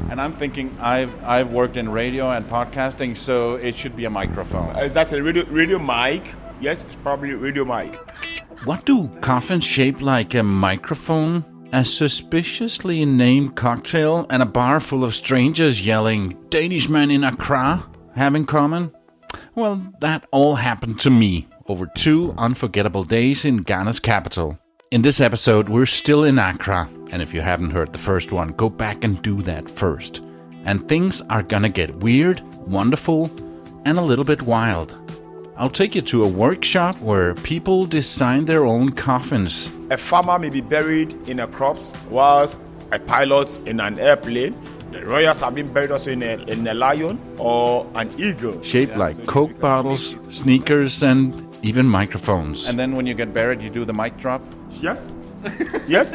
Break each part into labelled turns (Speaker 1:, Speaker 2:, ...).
Speaker 1: And I'm thinking I've worked in radio and podcasting, so it should be a microphone.
Speaker 2: Is that a radio mic? Yes, it's probably a radio mic.
Speaker 1: What do coffins shaped like a microphone, a suspiciously named cocktail, and a bar full of strangers yelling, "Danish Man in Accra," have in common? Well, that all happened to me over 2 unforgettable days in Ghana's capital. In this episode, we're still in Accra, and if you haven't heard the first one, go back and do that first. And things are gonna get weird, wonderful, and a little bit wild. I'll take you to a workshop where people design their own coffins.
Speaker 2: A farmer may be buried in a crops, whilst a pilot in an airplane. The royals have been buried also in a lion or an eagle.
Speaker 1: Shaped like Coke bottles, sneakers, and even microphones. And then when you get buried, you do the mic drop?
Speaker 2: Yes. Yes,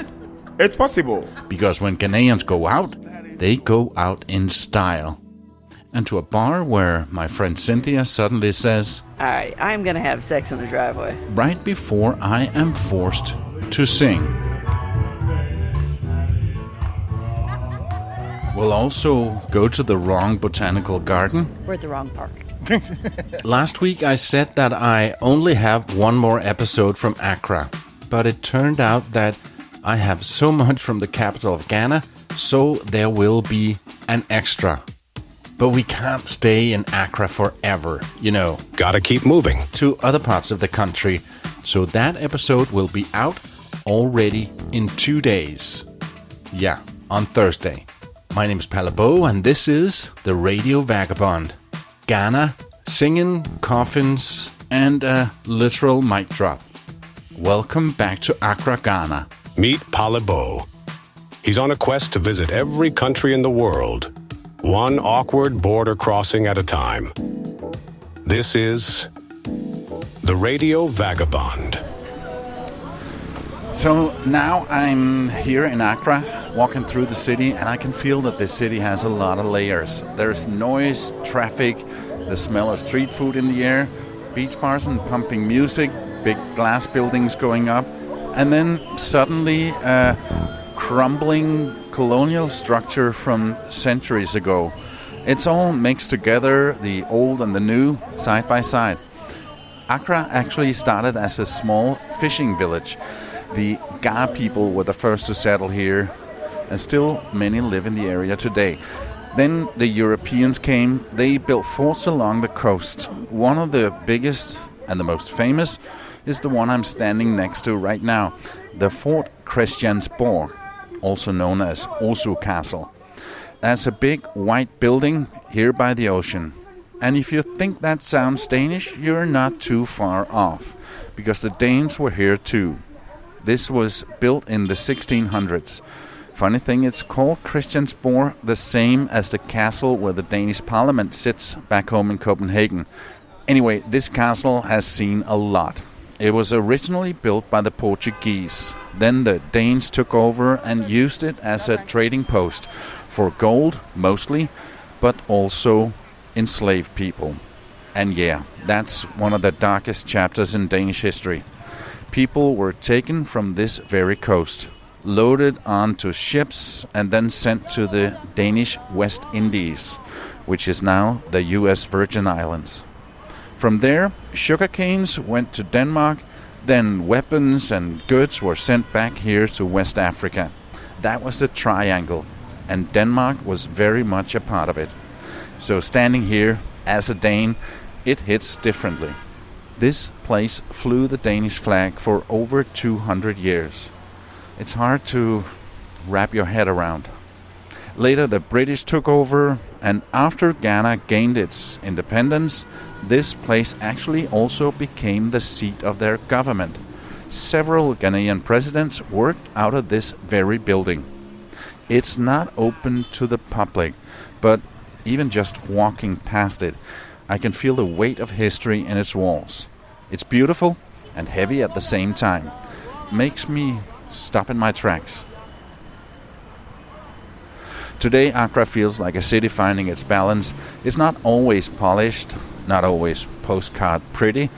Speaker 2: it's possible.
Speaker 1: Because when Ghanaians go out, they go out in style. And to a bar where my friend Cynthia suddenly says,
Speaker 3: "All right, I'm going to have sex in the driveway."
Speaker 1: Right before I am forced to sing. We'll also go to the wrong botanical garden.
Speaker 3: We're at the wrong park.
Speaker 1: Last week I said that I only have one more episode from Accra, but it turned out that I have so much from the capital of Ghana, so there will be an extra. But we can't stay in Accra forever, you know.
Speaker 4: Gotta keep moving.
Speaker 1: To other parts of the country. So that episode will be out already in 2 days. Yeah, on Thursday. My name is Paa Joe Coffin, and this is the Radio Vagabond. Ghana, singing, coffins, and a literal mic drop. Welcome back to Accra, Ghana.
Speaker 4: Meet Paa Joe Coffin. He's on a quest to visit every country in the world, one awkward border crossing at a time. This is the Radio Vagabond.
Speaker 1: So now I'm here in Accra, walking through the city, and I can feel that this city has a lot of layers. There's noise, traffic, the smell of street food in the air, beach bars and pumping music, big glass buildings going up, and then suddenly a crumbling colonial structure from centuries ago. It's all mixed together, the old and the new, side by side. Accra actually started as a small fishing village. The Ga people were the first to settle here, and still many live in the area today. Then the Europeans came. They built forts along the coast. One of the biggest and the most famous is the one I'm standing next to right now, the Fort Christiansborg, also known as Osu Castle. That's a big white building here by the ocean. And if you think that sounds Danish, you're not too far off, because the Danes were here too. This was built in the 1600s. Funny thing, it's called Christiansborg, the same as the castle where the Danish parliament sits back home in Copenhagen. Anyway, this castle has seen a lot. It was originally built by the Portuguese. Then the Danes took over and used it as a trading post for gold, mostly, but also enslaved people. And yeah, that's one of the darkest chapters in Danish history. People were taken from this very coast, loaded onto ships, and then sent to the Danish West Indies, which is now the U.S. Virgin Islands. From there, sugar canes went to Denmark, then weapons and goods were sent back here to West Africa. That was the triangle, and Denmark was very much a part of it. So standing here as a Dane, it hits differently. This place flew the Danish flag for over 200 years. It's hard to wrap your head around. Later the British took over, and after Ghana gained its independence, this place actually also became the seat of their government. Several Ghanaian presidents worked out of this very building. It's not open to the public, but even just walking past it, I can feel the weight of history in its walls. It's beautiful and heavy at the same time. Makes me stop in my tracks. Today, Accra feels like a city finding its balance. It's not always polished, not always postcard pretty,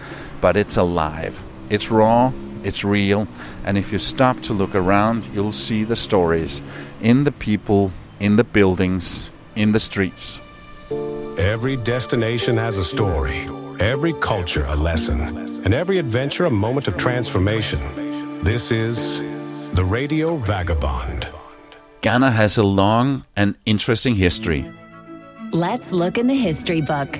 Speaker 1: but it's alive. It's raw, it's real, and if you stop to look around, you'll see the stories in the people, in the buildings, in the streets.
Speaker 4: Every destination has a story, every culture a lesson, and every adventure a moment of transformation. This is the Radio Vagabond.
Speaker 1: Ghana has a long and interesting history.
Speaker 5: Let's look in the history book.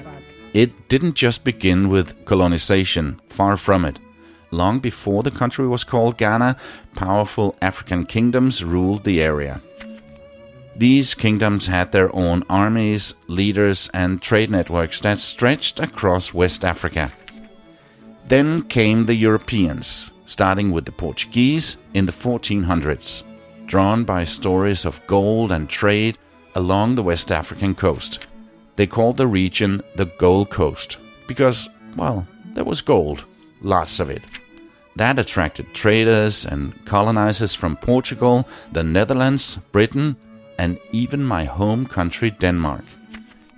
Speaker 1: It didn't just begin with colonization, far from it. Long before the country was called Ghana, powerful African kingdoms ruled the area. These kingdoms had their own armies, leaders, and trade networks that stretched across West Africa. Then came the Europeans, starting with the Portuguese in the 1400s, drawn by stories of gold and trade along the West African coast. They called the region the Gold Coast because, well, there was gold, lots of it. That attracted traders and colonizers from Portugal, the Netherlands, Britain, and even my home country, Denmark.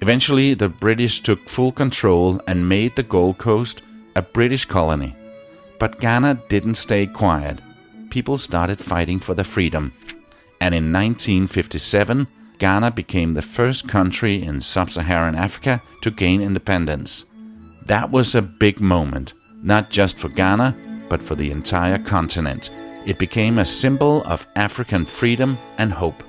Speaker 1: Eventually, the British took full control and made the Gold Coast a British colony. But Ghana didn't stay quiet. People started fighting for their freedom. And in 1957, Ghana became the first country in sub-Saharan Africa to gain independence. That was a big moment, not just for Ghana, but for the entire continent. It became a symbol of African freedom and hope.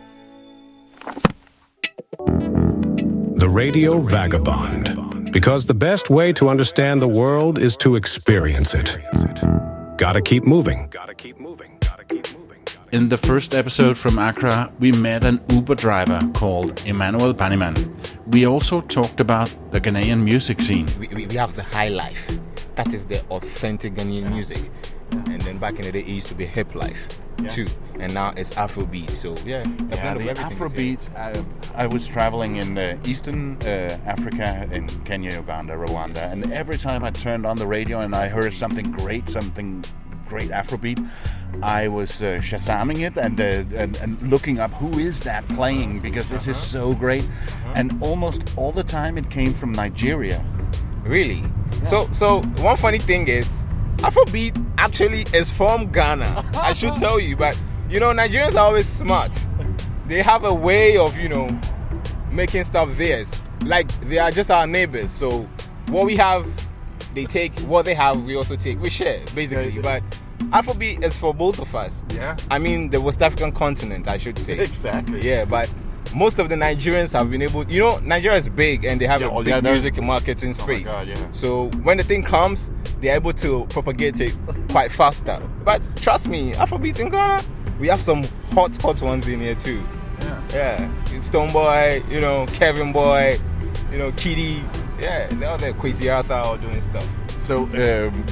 Speaker 4: The Radio Vagabond. Because the best way to understand the world is to experience it. Gotta keep moving.
Speaker 1: In the first episode from Accra, we met an Uber driver called Emmanuel Baniman. We also talked about the Ghanaian music scene.
Speaker 6: We have the high life. That is the authentic Ghanaian music. And then back in the day, it used to be hip life too. And now it's Afrobeat. So
Speaker 1: the Afrobeats. I was traveling in Eastern Africa, in Kenya, Uganda, Rwanda, and every time I turned on the radio and I heard something great Afrobeat, I was shazamming it and looking up who is that playing, because this is so great. And almost all the time it came from Nigeria.
Speaker 6: Really? Yeah. So one funny thing is, Afrobeat actually is from Ghana. I should tell you, but Nigerians are always smart. They have a way of making stuff theirs. Like, they are just our neighbors. So what we have, they take. What they have, we also take. We share, basically. But Afrobeat is for both of us. Yeah. I mean, the West African continent, I should say.
Speaker 1: Exactly.
Speaker 6: Yeah, but most of the Nigerians have been able. Nigeria is big, and they have a big music marketing space.
Speaker 1: Oh my God, yeah.
Speaker 6: So when the thing comes, they're able to propagate it quite faster. But trust me, Afrobeat in Ghana, we have some hot ones in here too. Yeah. Stone Boy, Kevin Boy, Kitty. Yeah, they're all there. Kwesi Arthur all doing stuff.
Speaker 1: So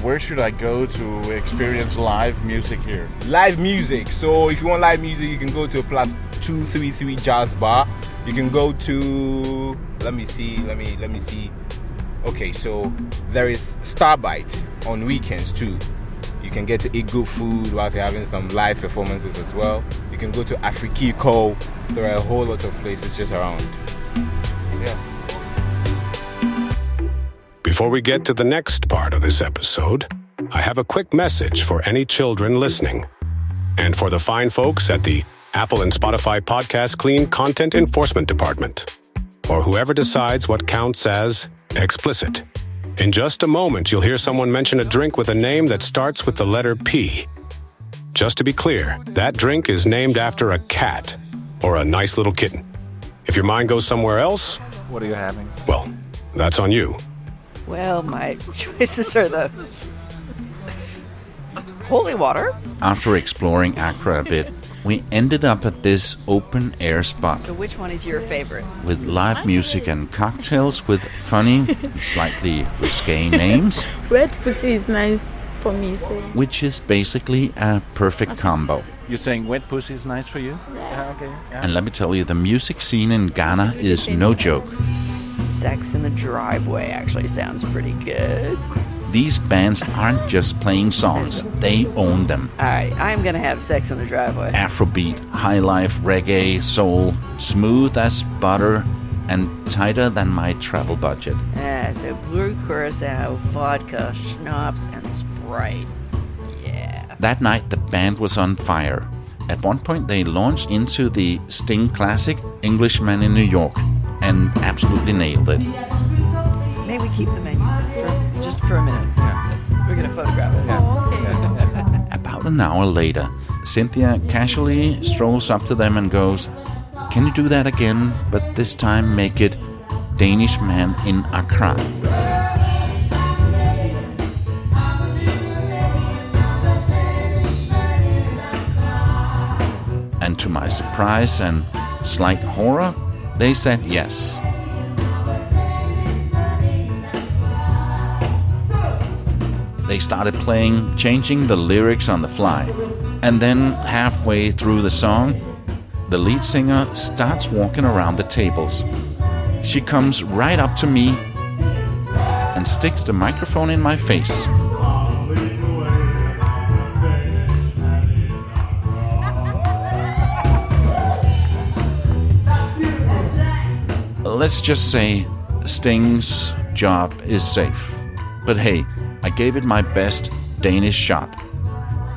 Speaker 1: where should I go to experience live music here?
Speaker 6: Live music. So if you want live music, you can go to +233 Jazz Bar. You can go to, let me see. Okay, so there is Starbite on weekends too. You can get to eat good food whilst you're having some live performances as well. You can go to Afrikiko. There are a whole lot of places just around. Yeah.
Speaker 4: Before we get to the next part of this episode, I have a quick message for any children listening. And for the fine folks at the Apple and Spotify Podcast Clean Content Enforcement Department, or whoever decides what counts as explicit. In just a moment, you'll hear someone mention a drink with a name that starts with the letter P. Just to be clear, that drink is named after a cat or a nice little kitten. If your mind goes somewhere else,
Speaker 7: what are you having?
Speaker 4: Well, that's on you.
Speaker 3: Well, my choices are the holy water.
Speaker 1: After exploring Accra a bit, we ended up at this open-air spot.
Speaker 3: So which one is your favorite?
Speaker 1: With live music and cocktails with funny, slightly risque names.
Speaker 8: Wet pussy is nice for me. So.
Speaker 1: Which is basically a perfect combo.
Speaker 7: You're saying wet pussy is nice for you? Yeah. Okay. Yeah.
Speaker 1: And let me tell you, the music scene in Ghana is no joke.
Speaker 3: Sex in the Driveway actually sounds pretty good.
Speaker 1: These bands aren't just playing songs, they own them.
Speaker 3: Alright, I'm gonna have Sex in the Driveway.
Speaker 1: Afrobeat, high life, reggae, soul, smooth as butter, and tighter than my travel budget.
Speaker 3: So blue curacao, vodka, schnapps, and Sprite. Yeah.
Speaker 1: That night the band was on fire. At one point, they launched into the Sting classic Englishman in New York and absolutely nailed it.
Speaker 3: May we keep the menu just for a minute? Yeah. We're going to photograph it. Oh, okay.
Speaker 1: About an hour later, Cynthia casually strolls up to them and goes, "Can you do that again, but this time make it Danish Man in Accra?" And to my surprise and slight horror, they said yes. They started playing, changing the lyrics on the fly. And then, halfway through the song, the lead singer starts walking around the tables. She comes right up to me and sticks the microphone in my face. Let's just say Sting's job is safe. But hey, I gave it my best Danish shot.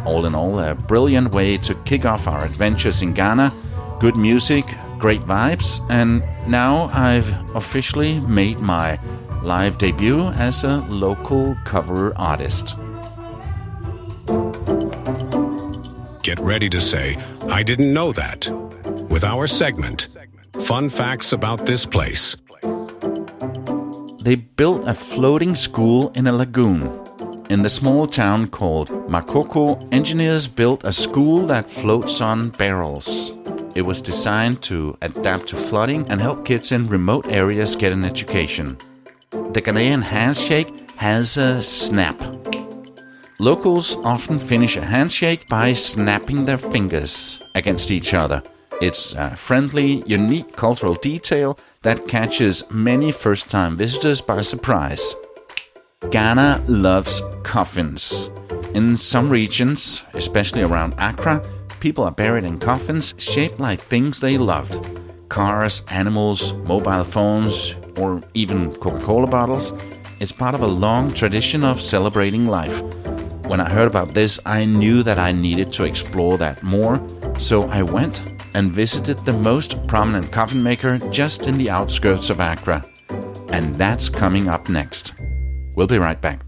Speaker 1: All in all, a brilliant way to kick off our adventures in Ghana. Good music, great vibes, and now I've officially made my live debut as a local cover artist.
Speaker 4: Get ready to say, "I didn't know that," with our segment, Fun Facts About This Place.
Speaker 1: They built a floating school in a lagoon. In the small town called Makoko, engineers built a school that floats on barrels. It was designed to adapt to flooding and help kids in remote areas get an education. The Ghanaian handshake has a snap. Locals often finish a handshake by snapping their fingers against each other. It's a friendly, unique cultural detail that catches many first-time visitors by surprise. Ghana loves coffins. In some regions, especially around Accra, people are buried in coffins shaped like things they loved. Cars, animals, mobile phones, or even Coca-Cola bottles. It's part of a long tradition of celebrating life. When I heard about this, I knew that I needed to explore that more, so I went and visited the most prominent coffin maker just in the outskirts of Accra. And that's coming up next. We'll be right back.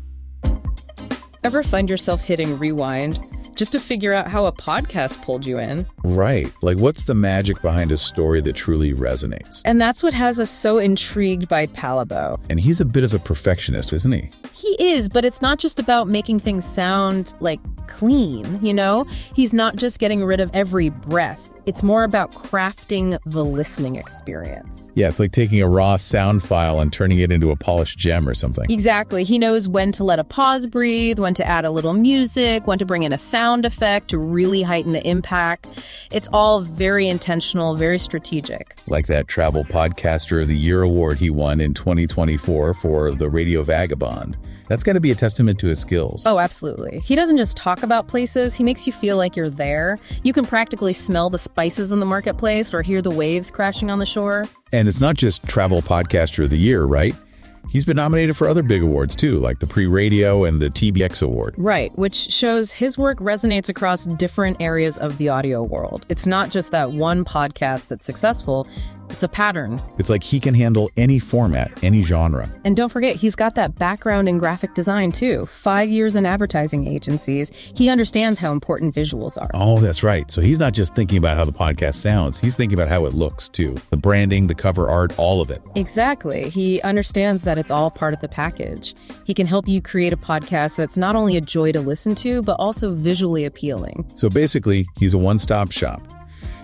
Speaker 9: Ever find yourself hitting rewind just to figure out how a podcast pulled you in?
Speaker 10: Right. Like, what's the magic behind a story that truly resonates?
Speaker 9: And that's what has us so intrigued by Paa Joe.
Speaker 10: And he's a bit of a perfectionist, isn't he?
Speaker 9: He is, but it's not just about making things sound, like, clean, you know? He's not just getting rid of every breath. It's more about crafting the listening experience.
Speaker 10: Yeah, it's like taking a raw sound file and turning it into a polished gem or something.
Speaker 9: Exactly. He knows when to let a pause breathe, when to add a little music, when to bring in a sound effect to really heighten the impact. It's all very intentional, very strategic.
Speaker 10: Like that Travel Podcaster of the Year award he won in 2024 for the Radio Vagabond. That's got to be a testament to his skills.
Speaker 9: Oh, absolutely. He doesn't just talk about places. He makes you feel like you're there. You can practically smell the spices in the marketplace or hear the waves crashing on the shore.
Speaker 10: And it's not just Travel Podcaster of the Year, right? He's been nominated for other big awards, too, like the Pre-Radio and the TBX Award.
Speaker 9: Right, which shows his work resonates across different areas of the audio world. It's not just that one podcast that's successful. It's a pattern.
Speaker 10: It's like he can handle any format, any genre.
Speaker 9: And don't forget, he's got that background in graphic design, too. 5 years in advertising agencies. He understands how important visuals are.
Speaker 10: Oh, that's right. So he's not just thinking about how the podcast sounds. He's thinking about how it looks, too. The branding, the cover art, all of it.
Speaker 9: Exactly. He understands that it's all part of the package. He can help you create a podcast that's not only a joy to listen to, but also visually appealing.
Speaker 10: So basically, he's a one-stop shop.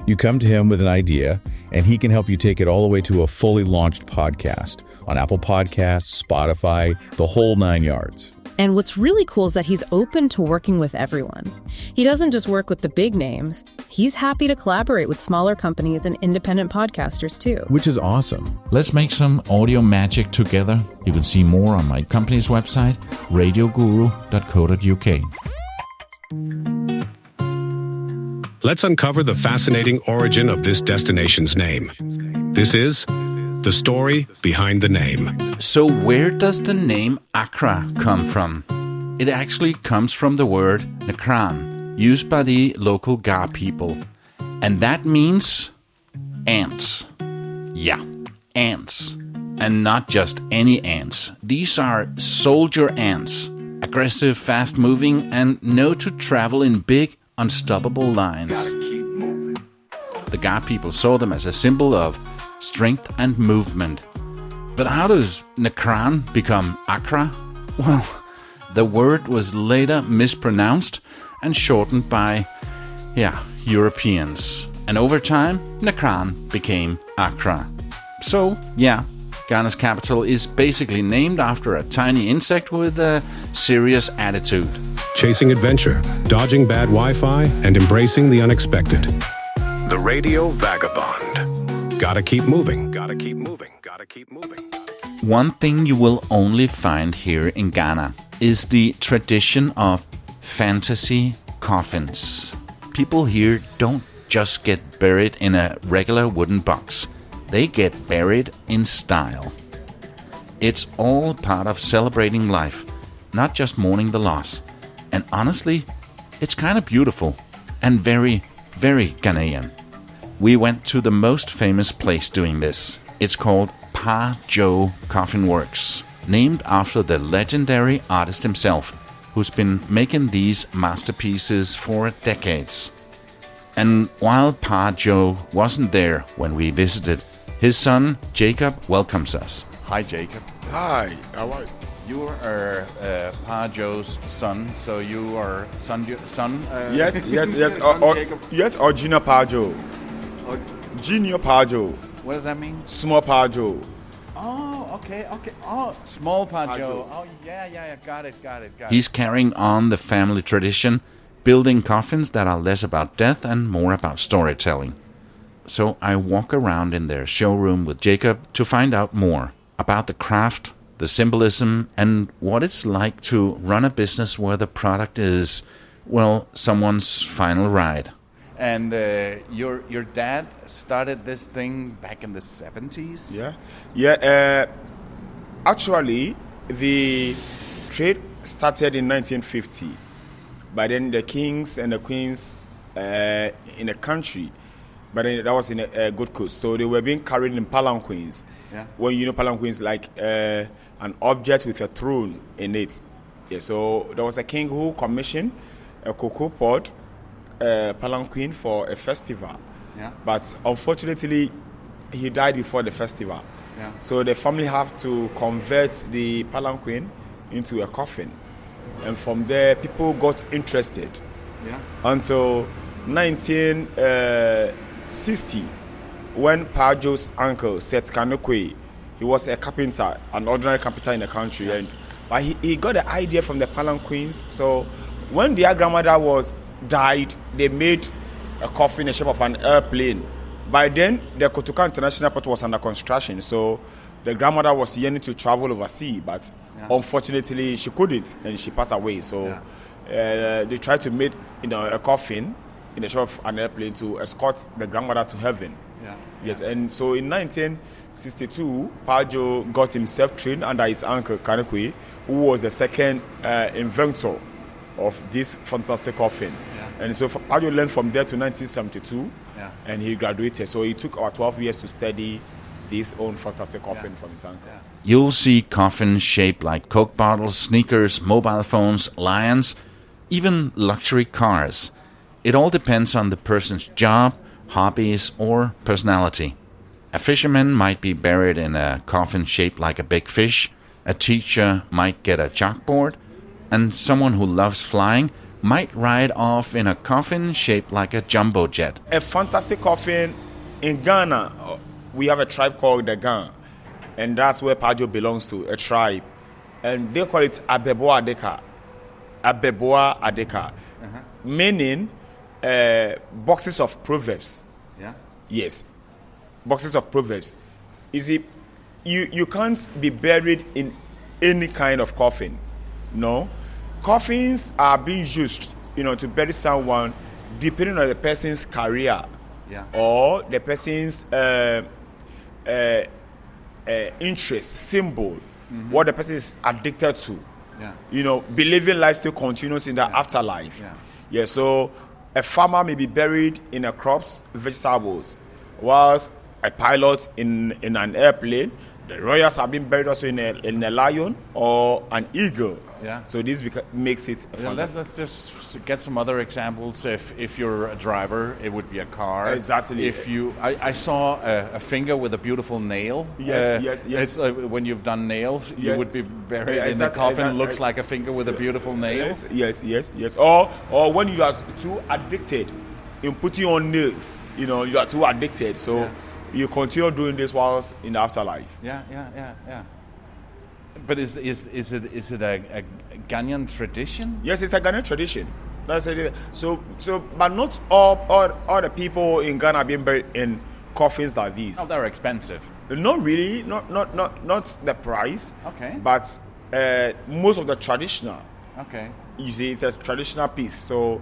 Speaker 10: You come to him with an idea, and he can help you take it all the way to a fully launched podcast on Apple Podcasts, Spotify, the whole 9 yards.
Speaker 9: And what's really cool is that he's open to working with everyone. He doesn't just work with the big names. He's happy to collaborate with smaller companies and independent podcasters, too.
Speaker 10: Which is awesome.
Speaker 1: Let's make some audio magic together. You can see more on my company's website, radioguru.co.uk.
Speaker 4: Let's uncover the fascinating origin of this destination's name. This is the story behind the name.
Speaker 1: So where does the name Accra come from? It actually comes from the word Nakran, used by the local Ga people. And that means ants. Yeah, ants. And not just any ants. These are soldier ants. Aggressive, fast-moving, and known to travel in big, unstoppable lines. The Ga people saw them as a symbol of strength and movement. But how does Nakran become Accra? Well, the word was later mispronounced and shortened by, Europeans. And over time, Nakran became Accra. So, Ghana's capital is basically named after a tiny insect with a serious attitude.
Speaker 4: Chasing adventure, dodging bad Wi-Fi, and embracing the unexpected. The Radio Vagabond. Gotta keep moving, gotta keep moving, gotta keep moving.
Speaker 1: One thing you will only find here in Ghana is the tradition of fantasy coffins. People here don't just get buried in a regular wooden box. They get buried in style. It's all part of celebrating life, not just mourning the loss. And honestly, it's kind of beautiful and very, very Ghanaian. We went to the most famous place doing this. It's called Paa Joe Coffin Works, named after the legendary artist himself, who's been making these masterpieces for decades. And while Paa Joe wasn't there when we visited, his son Jacob welcomes us. Hi, Jacob.
Speaker 2: Hi, how are you?
Speaker 1: You are Paa Joe's son, so you are son.
Speaker 2: Yes. Yes, or Junior Paa Joe. Junior Paa Joe.
Speaker 1: What does that mean?
Speaker 2: Small Paa Joe.
Speaker 1: Oh, okay. Oh, small Paa Joe. Oh, yeah. Got it. He's carrying on the family tradition, building coffins that are less about death and more about storytelling. So I walk around in their showroom with Jacob to find out more about the craft, the symbolism, and what it's like to run a business where the product is, well, someone's final ride. And your dad started this thing back in the 70s?
Speaker 2: Yeah. Actually, the trade started in 1950. But then the kings and the queens in the country, but then that was in a Gold Coast. So they were being carried in palanquins. Yeah. When you know palanquins, like an object with a throne in it. Yeah. So there was a king who commissioned a cocoa pod palanquin for a festival. Yeah. But unfortunately, he died before the festival. Yeah. So the family have to convert the palanquin into a coffin. And from there, people got interested. Yeah. Until 1960, when Paa Joe's uncle, Seth Kanokwe, he was a carpenter, an ordinary carpenter in the country. Yeah. But he got the idea from the palanquins. So when their grandmother died, they made a coffin in the shape of an airplane. By then, the Kotoka International Airport was under construction. So the grandmother was yearning to travel overseas, but unfortunately, she couldn't, and she passed away. So they tried to make a coffin in the shape of an airplane to escort the grandmother to heaven. Yeah. Yes, and so in 1962, Paa Joe got himself trained under his uncle Kanekwe, who was the second inventor of this fantastic coffin. Yeah. And so Paa Joe learned from there to 1972, and he graduated. So it took about 12 years to study this own fantastic coffin from his uncle. Yeah.
Speaker 1: You'll see coffins shaped like Coke bottles, sneakers, mobile phones, lions, even luxury cars. It all depends on the person's job, hobbies, or personality. A fisherman might be buried in a coffin shaped like a big fish, a teacher might get a chalkboard, and someone who loves flying might ride off in a coffin shaped like a jumbo jet.
Speaker 2: A fantastic coffin in Ghana, we have a tribe called the Ghan, and that's where Paa Joe belongs to, a tribe. And they call it Abeboa Adeka. Abeboa Adeka. Meaning boxes of proverbs. Yeah? Yes. Boxes of proverbs. You see, you can't be buried in any kind of coffin. No. Coffins are being used, to bury someone depending on the person's career. Yeah. Or the person's interest, symbol, what the person is addicted to. Yeah. Believing life still continues in the afterlife. Yeah. Yeah, so a farmer may be buried in a crop's vegetables, whilst a pilot in an airplane, the royals have been buried also in a lion or an eagle.
Speaker 1: Yeah.
Speaker 2: So this makes it.
Speaker 1: Yeah, let's just get some other examples. If you're a driver, it would be a car.
Speaker 2: Exactly.
Speaker 1: If I saw a finger with a beautiful nail.
Speaker 2: Yes.
Speaker 1: It's when you've done nails, you would be buried in a coffin. Looks like a finger with a beautiful nail.
Speaker 2: Yes. Or when you are too addicted in putting on nails, you are too addicted. So you continue doing this whilst in the afterlife.
Speaker 1: Yeah. But is it a Ghanaian tradition?
Speaker 2: Yes, it's a Ghanaian tradition. That's it. So, but not all the people in Ghana are being buried in coffins like these.
Speaker 1: Oh, they're expensive.
Speaker 2: Not really. Not the price.
Speaker 1: Okay.
Speaker 2: But most of the traditional.
Speaker 1: Okay.
Speaker 2: You see, it's a traditional piece. So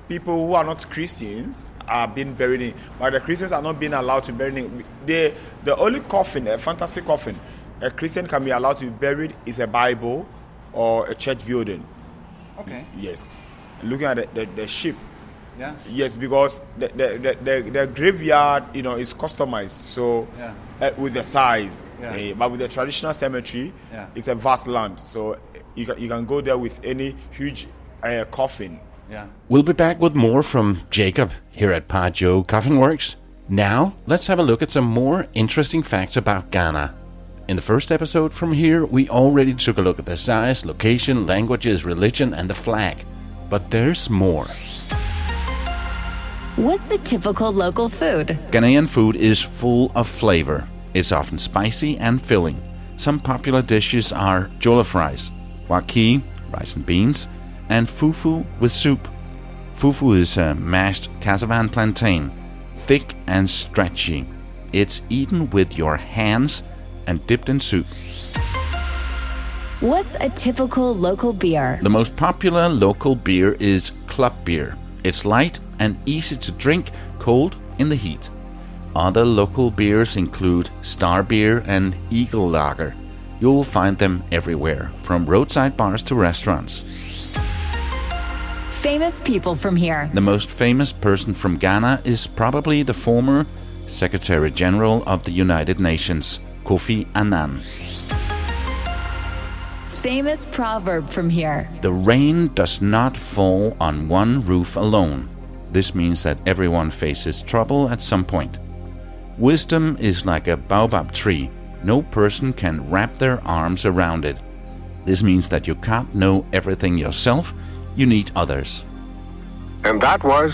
Speaker 2: people who are not Christians are being buried in, but the Christians are not being allowed to bury in. The only coffin, a fantasy coffin, a Christian can be allowed to be buried is a Bible or a church building.
Speaker 1: Okay.
Speaker 2: Yes. Looking at the ship.
Speaker 1: Yeah.
Speaker 2: Yes, because the graveyard, is customized. So with the size, but with the traditional cemetery, it's a vast land. So you can go there with any huge coffin.
Speaker 1: Yeah.
Speaker 11: We'll be back with more from Jacob here at Paa Joe Coffin Works. Now, let's have a look at some more interesting facts about Ghana. In the first episode from here, we already took a look at the size, location, languages, religion, and the flag. But there's more.
Speaker 5: What's the typical local food?
Speaker 1: Ghanaian food is full of flavor. It's often spicy and filling. Some popular dishes are jollof rice, waki, rice and beans, and fufu with soup. Fufu is a mashed cassava plantain, thick and stretchy. It's eaten with your hands and dipped in soup.
Speaker 5: What's a typical local beer?
Speaker 1: The most popular local beer is club beer. It's light and easy to drink cold in the heat. Other local beers include Star Beer and Eagle Lager. You'll find them everywhere, from roadside bars to restaurants.
Speaker 5: Famous people from here.
Speaker 1: The most famous person from Ghana is probably the former Secretary General of the United Nations, Kofi Annan.
Speaker 5: Famous proverb from here.
Speaker 1: The rain does not fall on one roof alone. This means that everyone faces trouble at some point. Wisdom is like a baobab tree. No person can wrap their arms around it. This means that you can't know everything yourself. You need others.
Speaker 4: And that was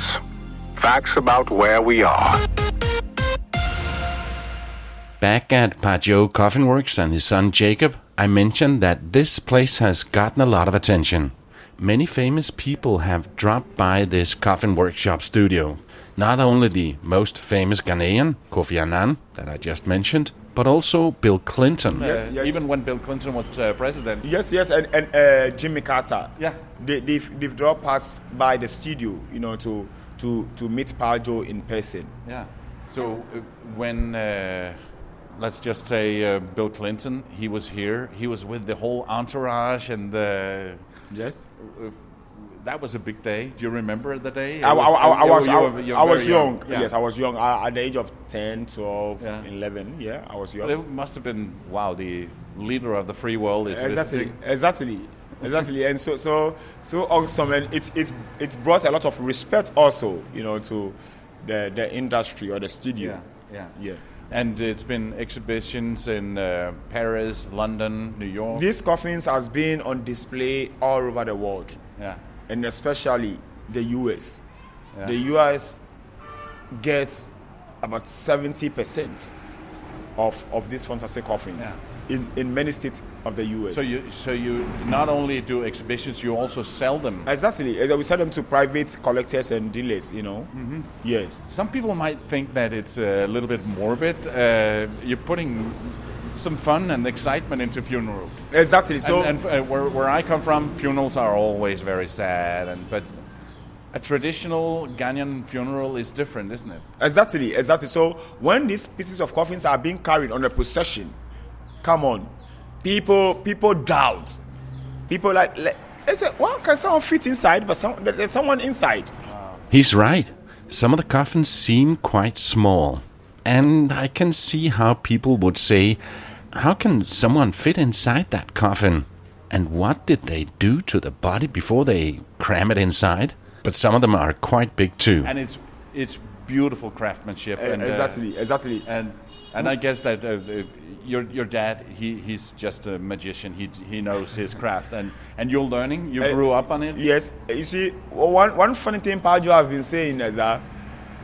Speaker 4: Facts About Where We Are.
Speaker 11: Back at Paa Joe Coffin Works and his son Jacob, I mentioned that this place has gotten a lot of attention. Many famous people have dropped by this coffin workshop studio. Not only the most famous Ghanaian, Kofi Annan, that I just mentioned, but also Bill Clinton.
Speaker 2: Yes.
Speaker 1: Even when Bill Clinton was president.
Speaker 2: Yes, and Jimmy Carter.
Speaker 1: Yeah.
Speaker 2: They've dropped past by the studio, to meet Paa Joe in person.
Speaker 1: Yeah. So when let's just say Bill Clinton, he was here. He was with the whole entourage and
Speaker 2: yes.
Speaker 1: That was a big day. Do you remember the day?
Speaker 2: I was young.
Speaker 1: Yeah.
Speaker 2: Yes, I was young. At the age of 10, 12, 11. Yeah, I was young.
Speaker 1: But it must have been, wow, the leader of the free world is visiting.
Speaker 2: Exactly. And so awesome. And it brought a lot of respect also, to the industry or the studio. Yeah.
Speaker 1: And it's been exhibitions in Paris, London, New York.
Speaker 2: These coffins has been on display all over the world.
Speaker 1: Yeah.
Speaker 2: And especially the US.
Speaker 1: Yeah.
Speaker 2: The US gets about 70% of these fantasy coffins in many states of the US.
Speaker 1: So you not only do exhibitions, you also sell them.
Speaker 2: Exactly. We sell them to private collectors and dealers, Mm-hmm. Yes.
Speaker 1: Some people might think that it's a little bit morbid. You're putting some fun and excitement into funerals.
Speaker 2: Exactly. So
Speaker 1: and where I come from, funerals are always very sad, but a traditional Ghanaian funeral is different, isn't it?
Speaker 2: Exactly. So when these pieces of coffins are being carried on a procession, come on, people doubt. People They said, well, can someone fit inside, but there's someone inside?
Speaker 11: He's right. Some of the coffins seem quite small. And I can see how people would say, how can someone fit inside that coffin? And what did they do to the body before they cram it inside? But some of them are quite big too.
Speaker 1: And it's beautiful craftsmanship.
Speaker 2: Exactly.
Speaker 1: And I guess that your dad, he's just a magician. He knows his craft, and you're learning. You grew up on it.
Speaker 2: Yes. You see, one funny thing Paa Joe has been saying is that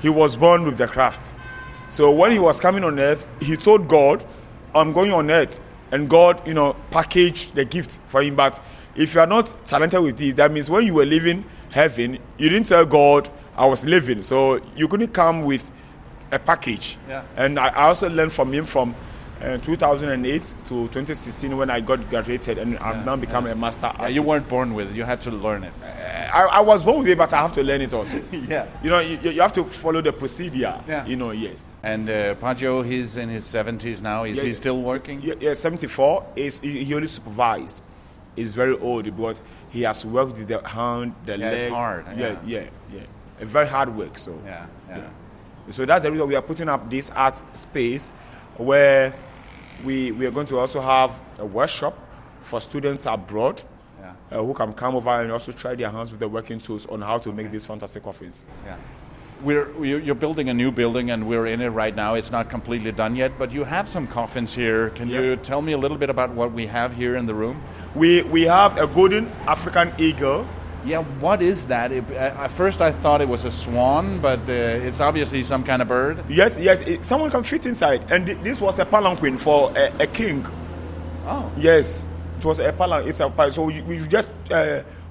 Speaker 2: he was born with the craft. So when he was coming on earth, he told God, I'm going on earth. And God, packaged the gift for him. But if you are not talented with this, that means when you were living heaven, you didn't tell God I was living. So you couldn't come with a package.
Speaker 1: Yeah.
Speaker 2: And I also learned from him from 2008 to 2016 when I got graduated, and I've now become a master artist.
Speaker 1: You weren't born with it. You had to learn it.
Speaker 2: I was born with it, but I have to learn it also.
Speaker 1: Yeah.
Speaker 2: You have to follow the procedure.
Speaker 1: Yeah.
Speaker 2: Yes.
Speaker 1: And Paa Joe, he's in his 70s now. Is he still working?
Speaker 2: Yeah, 74. He only supervised. He's very old because he has worked with the hand, the legs.
Speaker 1: It's hard.
Speaker 2: Yeah. A very hard work. So.
Speaker 1: Yeah.
Speaker 2: So that's the reason we are putting up this art space where we are going to also have a workshop for students abroad who can come over and also try their hands with the working tools on how to make these fantastic coffins.
Speaker 1: Yeah. You're building a new building, and we're in it right now. It's not completely done yet, but you have some coffins here. Can you tell me a little bit about what we have here in the room?
Speaker 2: We have a golden African eagle.
Speaker 1: Yeah, what is that? At first I thought it was a swan, but it's obviously some kind of bird.
Speaker 2: Yes, someone can fit inside. And this was a palanquin for a king.
Speaker 1: Oh.
Speaker 2: Yes, it was a palanquin. So we've just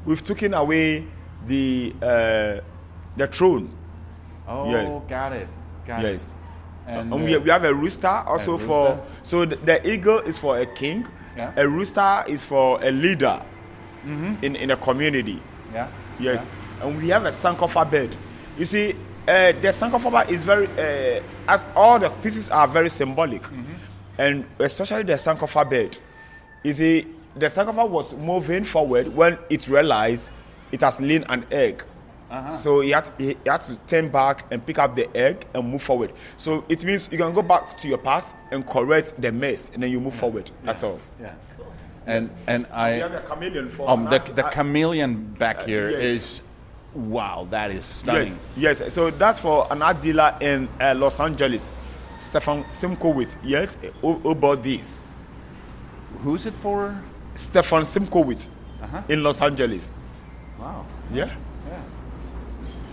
Speaker 2: we've taken away the throne.
Speaker 1: Oh,
Speaker 2: yes.
Speaker 1: Got it.
Speaker 2: Yes. And we have a rooster also for... So the eagle is for a king.
Speaker 1: Yeah.
Speaker 2: A rooster is for a leader in a community.
Speaker 1: Yeah.
Speaker 2: Yes. Yeah. And we have a sankofa bed. You see, the sankofa bed is very... as all the pieces are very symbolic. And especially the sankofa bed. You see, the sankofa was moving forward when it realized it has laid an egg. So he had to turn back and pick up the egg and move forward. So it means you can go back to your past and correct the mess, and then you move forward. That's all.
Speaker 1: Yeah. And
Speaker 2: we have a chameleon for
Speaker 1: the chameleon back here is wow, that is stunning.
Speaker 2: Yes. So that's for an art dealer in Los Angeles, Stefan Simkowitz. Yes, who bought this?
Speaker 1: Who's it for?
Speaker 2: Stefan Simkowitz in Los Angeles.
Speaker 1: Wow.
Speaker 2: Yeah.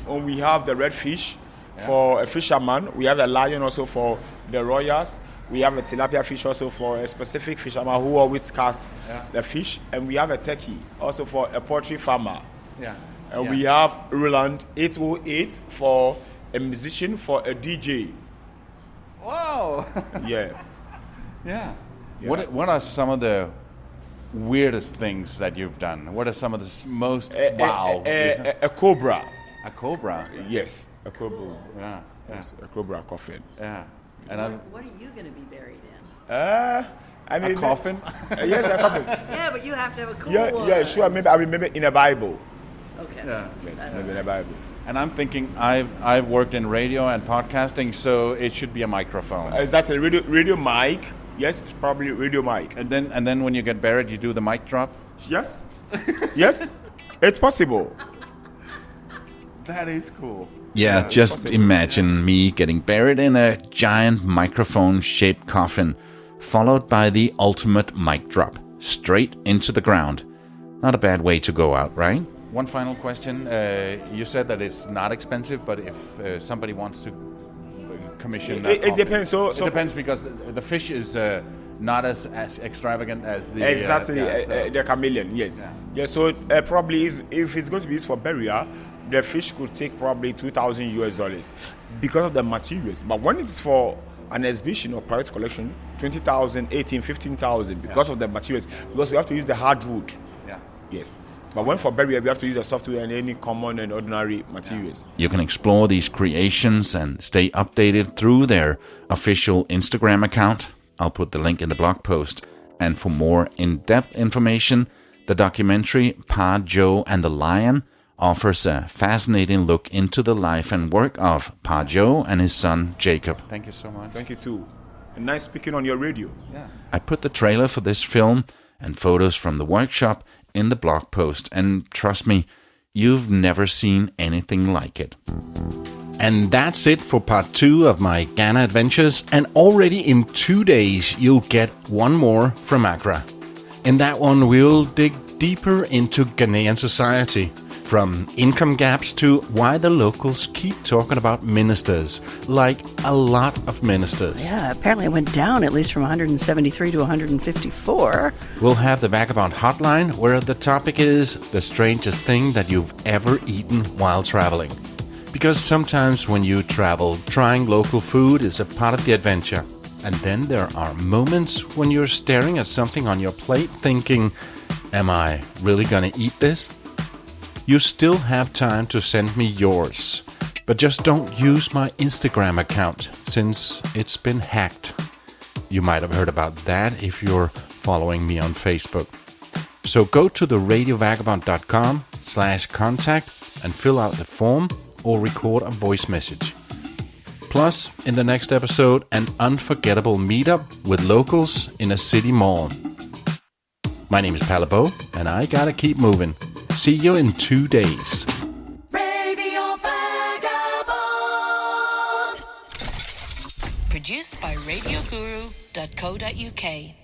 Speaker 2: And we have the red fish for a fisherman. We have a lion also for the royals. We have a tilapia fish also for a specific fisherman who always catch the fish. And we have a turkey also for a poultry farmer.
Speaker 1: Yeah.
Speaker 2: And we have Roland 808 for a musician, for a DJ.
Speaker 1: Whoa.
Speaker 2: Yeah.
Speaker 1: What are some of the weirdest things that you've done? What are some of the most wow?
Speaker 2: A cobra.
Speaker 1: A cobra?
Speaker 2: Yes, a cobra.
Speaker 1: Yeah.
Speaker 2: Yes, a cobra coffin.
Speaker 1: Yeah.
Speaker 3: And what are you going to be buried in?
Speaker 1: A coffin?
Speaker 2: Yes, a coffin.
Speaker 3: Yeah, but you have to have a cool one.
Speaker 2: Yeah, sure. Maybe I remember in a Bible.
Speaker 3: Okay.
Speaker 1: Yeah.
Speaker 2: Yes, maybe in a Bible.
Speaker 1: And I'm thinking I've worked in radio and podcasting, so it should be a microphone.
Speaker 2: Exactly, radio mic. Yes, it's probably radio mic.
Speaker 1: And then when you get buried, you do the mic drop.
Speaker 2: Yes. Yes, it's possible.
Speaker 1: That is cool.
Speaker 11: Yeah, just imagine me getting buried in a giant microphone-shaped coffin, followed by the ultimate mic drop, straight into the ground. Not a bad way to go out, right?
Speaker 1: One final question. You said that it's not expensive, but if somebody wants to commission that
Speaker 2: it depends. So
Speaker 1: it depends because the fish is not as extravagant as the...
Speaker 2: Exactly, the chameleon, yes. Yeah, so probably if it's going to be used for burial, the fish could take probably $2,000 because of the materials. But when it's for an exhibition or private collection, 20,000, 18, 15,000 because of the materials. Because we have to use the hardwood.
Speaker 1: Yeah.
Speaker 2: Yes. But when for burial, we have to use the softwood and any common and ordinary materials.
Speaker 11: You can explore these creations and stay updated through their official Instagram account. I'll put the link in the blog post. And for more in-depth information,
Speaker 1: The documentary Paa Joe and the Lion offers a fascinating look into the life and work of Paa Joe and his son Jacob.
Speaker 7: Thank you so much.
Speaker 2: Thank you too. And nice speaking on your radio.
Speaker 7: Yeah.
Speaker 1: I put the trailer for this film and photos from the workshop in the blog post, and trust me, you've never seen anything like it.
Speaker 11: And that's it for part 2 of my Ghana adventures, and already in 2 days you'll get one more from Accra. In that one we'll dig deeper into Ghanaian society, from income gaps to why the locals keep talking about ministers, like a lot of ministers.
Speaker 3: Yeah, apparently it went down at least from 173 to 154.
Speaker 11: We'll have the Vagabond hotline, where the topic is the strangest thing that you've ever eaten while traveling. Because sometimes when you travel, trying local food is a part of the adventure. And then there are moments when you're staring at something on your plate thinking, am I really gonna eat this? You still have time to send me yours, but just don't use my Instagram account since it's been hacked. You might have heard about that if you're following me on Facebook. So go to the radiovagabond.com/contact and fill out the form or record a voice message. Plus, in the next episode, an unforgettable meetup with locals in a city mall. My name is Paa Joe, and I gotta keep moving. See you in 2 days.
Speaker 12: Radio Vagabond. Produced by RadioGuru.co.uk.